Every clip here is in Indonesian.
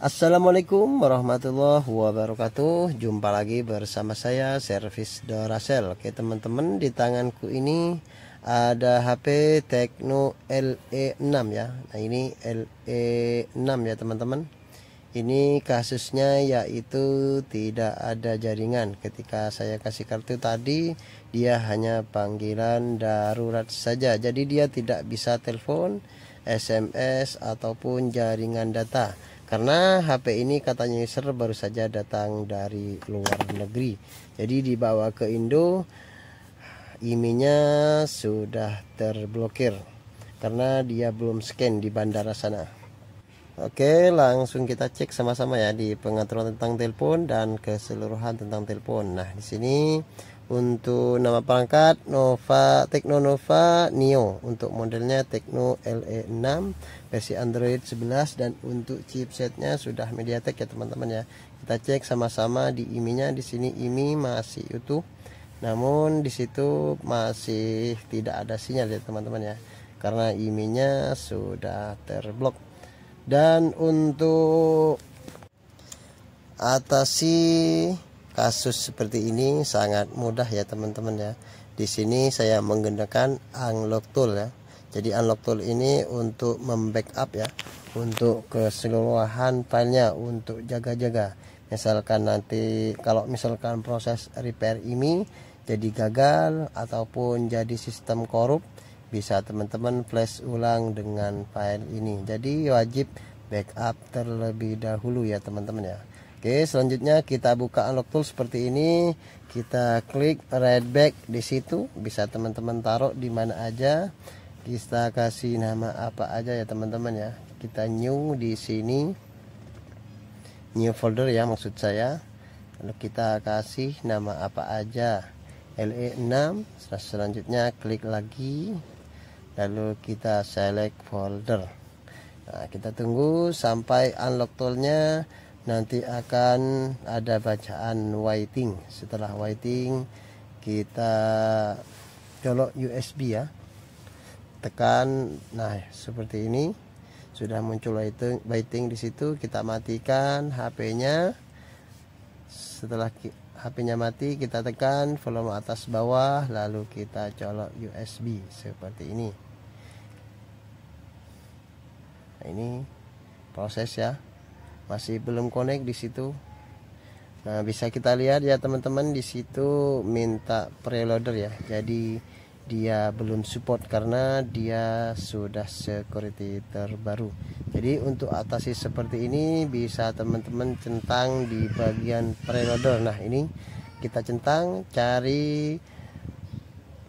Assalamualaikum warahmatullahi wabarakatuh. Jumpa lagi bersama saya Servis Duracell. Oke teman-teman, di tanganku ini ada HP Tecno LE6 ya. Nah ini LE6 ya teman-teman. Ini kasusnya yaitu tidak ada jaringan. Ketika saya kasih kartu tadi, dia hanya panggilan darurat saja. Jadi dia tidak bisa telepon, SMS ataupun jaringan data. Karena HP ini katanya user baru saja datang dari luar negeri. Jadi dibawa ke Indo, IMEI-nya sudah terblokir karena dia belum scan di bandara sana. Oke, langsung kita cek sama-sama ya di pengaturan tentang telepon dan keseluruhan tentang telepon. Nah, di sini untuk nama perangkat Tecno Nova Neo, untuk modelnya Tecno LE6 versi Android 11, dan untuk chipsetnya sudah MediaTek ya teman-teman ya. Kita cek sama-sama di IMEI-nya. Di sini IMEI masih utuh, namun di situ masih tidak ada sinyal ya teman-teman ya, karena IMEI-nya sudah terblok. Dan untuk atasi kasus seperti ini sangat mudah ya teman-teman ya. Di sini saya menggunakan unlock tool ya. Jadi unlock tool ini untuk membackup ya, untuk keseluruhan filenya, untuk jaga-jaga. Misalkan nanti kalau misalkan proses repair ini jadi gagal ataupun jadi sistem korup, bisa teman-teman flash ulang dengan file ini. Jadi wajib backup terlebih dahulu ya teman-teman ya. Oke, selanjutnya kita buka unlock tool seperti ini. Kita klik right back di situ. Bisa teman-teman taruh di mana aja. Kita kasih nama apa aja ya teman-teman ya. Kita new di sini. New folder ya maksud saya. Lalu kita kasih nama apa aja. LE6. Selanjutnya klik lagi. Lalu kita select folder. Nah, kita tunggu sampai unlock toolnya. Nanti akan ada bacaan waiting. Setelah waiting, kita colok USB ya, tekan. Nah seperti ini sudah muncul waiting di situ. Kita matikan HP-nya. Setelah HP-nya mati, kita tekan volume atas bawah, lalu kita colok USB seperti ini. Nah, ini proses ya, masih belum connect di situ. Nah, bisa kita lihat ya teman-teman, di situ minta preloader ya. Jadi dia belum support karena dia sudah security terbaru. Jadi untuk atasi seperti ini bisa teman-teman centang di bagian preloader. Nah, ini kita centang, cari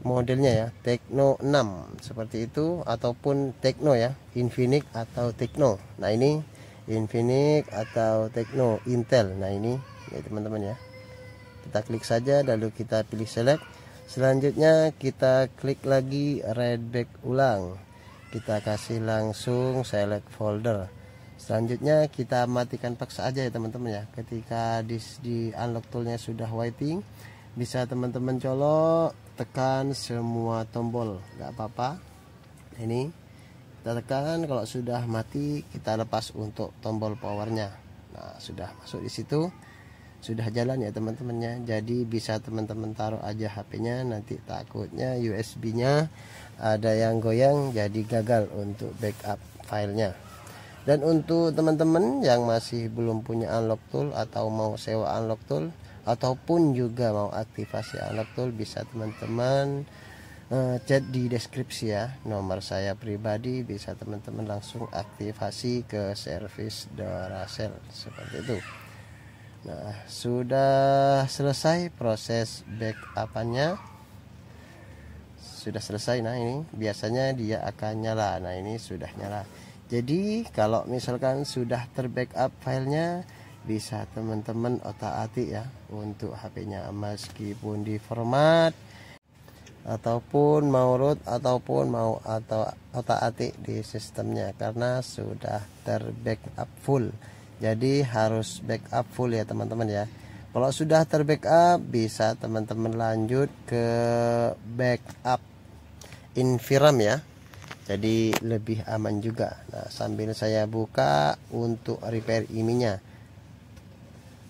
modelnya ya, Tecno 6 seperti itu, ataupun Tecno ya, Infinix atau Tecno. Nah, ini Infinix atau Tecno Intel. Nah, ini ya teman-teman ya. Kita klik saja lalu kita pilih select. Selanjutnya kita klik lagi right back ulang. Kita kasih langsung select folder. Selanjutnya kita matikan paksa aja ya teman-teman ya. Ketika di unlock toolnya sudah waiting, bisa teman-teman colok, tekan semua tombol, nggak apa-apa. Ini kita tekan, kalau sudah mati kita lepas untuk tombol powernya. Nah, sudah masuk di situ, sudah jalan ya teman-temannya. Jadi bisa teman-teman taruh aja HP-nya, nanti takutnya USB-nya ada yang goyang jadi gagal untuk backup filenya. Dan untuk teman-teman yang masih belum punya unlock tool atau mau sewa unlock tool ataupun juga mau aktivasi unlock tool, bisa teman-teman chat di deskripsi ya, nomor saya pribadi, bisa teman-teman langsung aktivasi ke Servis Duracell seperti itu. Nah, sudah selesai proses backup-nya, sudah selesai. Nah, ini biasanya dia akan nyala. Nah, ini sudah nyala. Jadi kalau misalkan sudah terbackup filenya, bisa teman-teman otak-atik ya untuk HP-nya, meskipun di format ataupun mau root ataupun mau atau otak-atik di sistemnya, karena sudah terbackup full. Jadi harus backup full ya teman-teman ya. Kalau sudah terbackup, bisa teman-teman lanjut ke backup Infiram ya. jadi lebih aman juga. Nah, sambil saya buka untuk repair IMEI-nya.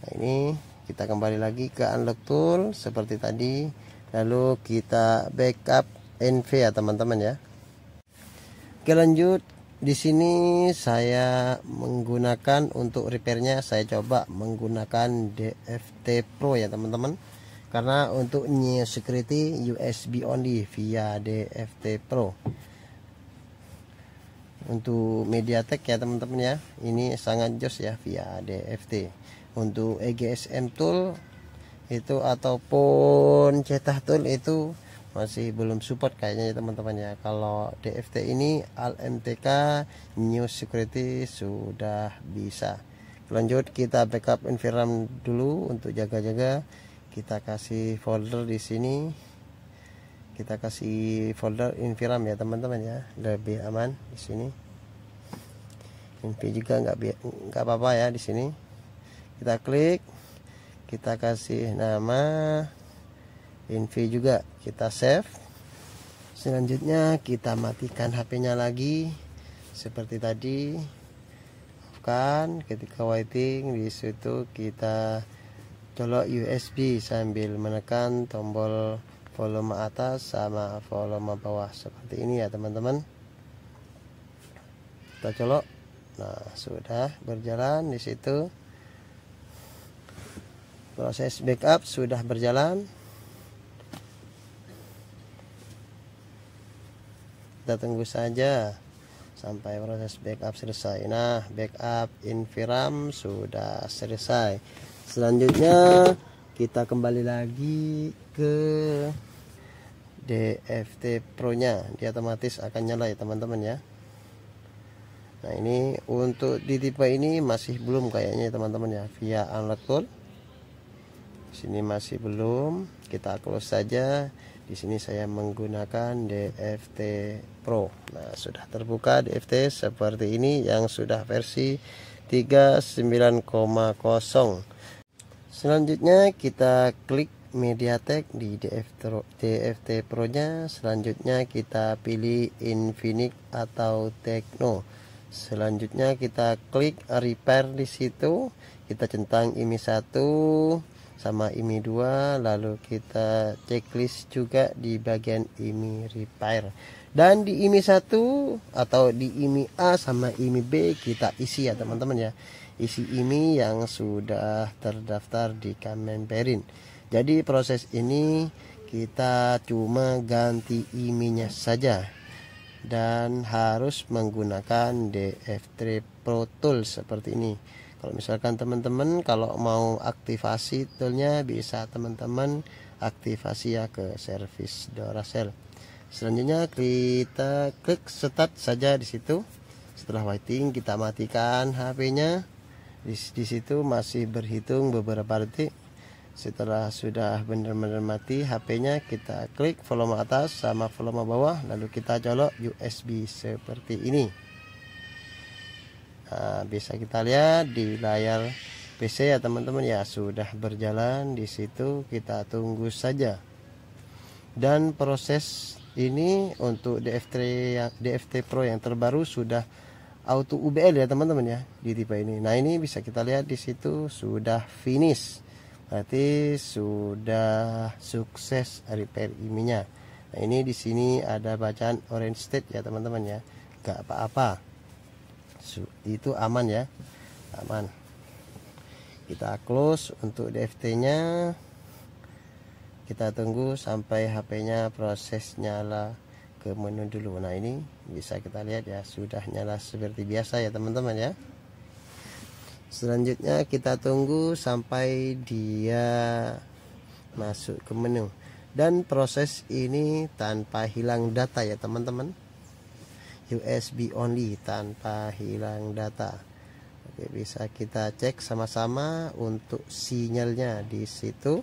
Nah, ini kita kembali lagi ke unlock tool seperti tadi, lalu kita backup NV ya teman-teman ya. Oke, lanjut. Di sini saya menggunakan untuk repairnya, saya coba menggunakan DFT Pro ya teman-teman. Karena untuk new security USB only via DFT Pro. Untuk MediaTek ya teman-teman ya, ini sangat jos ya via DFT. Untuk EGSM tool itu ataupun cetak tool itu masih belum support kayaknya ya teman-teman ya. Kalau DFT ini ALMTK new security sudah bisa. Lanjut, kita backup environment dulu untuk jaga-jaga. Kita kasih folder di sini, kita kasih folder environment ya teman-teman ya, lebih aman di sini. Env juga nggak apa-apa ya di sini. Kita klik, kita kasih nama Env juga, kita save. Selanjutnya kita matikan HP-nya lagi seperti tadi. Kan ketika waiting di situ kita colok USB sambil menekan tombol volume atas sama volume bawah seperti ini ya teman-teman. Kita colok. Nah, sudah berjalan di situ. Proses backup sudah berjalan. Kita tunggu saja sampai proses backup selesai. Nah, backup environment sudah selesai. Selanjutnya kita kembali lagi ke DFT Pro nya, dia otomatis akan nyala ya teman-teman ya. Nah, ini untuk di tipe ini masih belum kayaknya teman-teman ya, via unlock tool. Sini masih belum, kita close saja. Di sini saya menggunakan DFT Pro. Nah, sudah terbuka DFT seperti ini yang sudah versi 39,0. Selanjutnya kita klik MediaTek di DFT Pro nya. Selanjutnya kita pilih Infinix atau Tecno. Selanjutnya kita klik repair di situ. Kita centang IMEI 1 sama IMEI 2, lalu kita checklist juga di bagian IMEI repair. Dan di IMEI 1 atau di IMEI A sama IMEI B kita isi ya teman-teman ya. Isi IMEI yang sudah terdaftar di Kemenperin. Jadi proses ini kita cuma ganti IMEI-nya saja dan harus menggunakan DFT Pro Tool seperti ini. Kalau misalkan teman-teman kalau mau aktivasi toolnya, bisa teman-teman aktivasi ya ke service Duracell. Selanjutnya kita klik start saja di situ. Setelah waiting kita matikan HP-nya. Di situ masih berhitung beberapa detik. Setelah sudah benar-benar mati HP-nya, kita klik volume atas sama volume bawah, lalu kita colok USB seperti ini. Nah, bisa kita lihat di layar PC ya teman-teman ya, sudah berjalan. Di situ kita tunggu saja. Dan proses ini untuk DFT Pro yang terbaru sudah auto UBL ya teman-teman ya di tipe ini. Nah, ini bisa kita lihat di situ sudah finish. Berarti sudah sukses repair IMEI-nya. Nah, ini di sini ada bacaan orange state ya teman-teman ya. Gak apa-apa. Itu aman ya. Aman. Kita close untuk DFT-nya. Kita tunggu sampai HP-nya proses nyala ke menu dulu. Nah, ini bisa kita lihat ya, sudah nyala seperti biasa ya teman-teman ya. Selanjutnya kita tunggu sampai dia masuk ke menu. Dan proses ini tanpa hilang data ya teman-teman. USB only, tanpa hilang data. Oke, bisa kita cek sama-sama untuk sinyalnya di situ.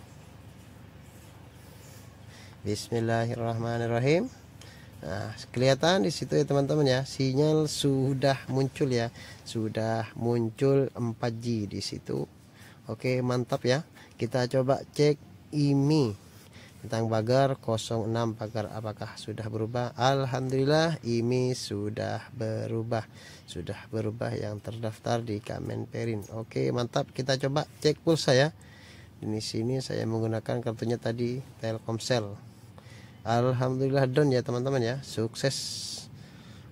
Bismillahirrahmanirrahim. Nah, kelihatan di situ ya teman-teman ya, sinyal sudah muncul ya, sudah muncul 4G di situ. Oke, mantap ya. Kita coba cek IMEI Tentang pagar 06 pagar apakah sudah berubah? Alhamdulillah ini sudah berubah. Sudah berubah yang terdaftar di Kemenperin. Oke, mantap. Kita coba cek pulsa ya. Di sini saya menggunakan kartunya tadi Telkomsel. Alhamdulillah done ya teman-teman ya. Sukses.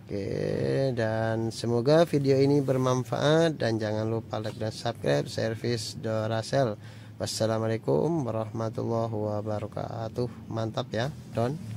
Oke, dan semoga video ini bermanfaat dan jangan lupa like dan subscribe service Doracell. Wassalamualaikum warahmatullahi wabarakatuh. Mantap ya, Don.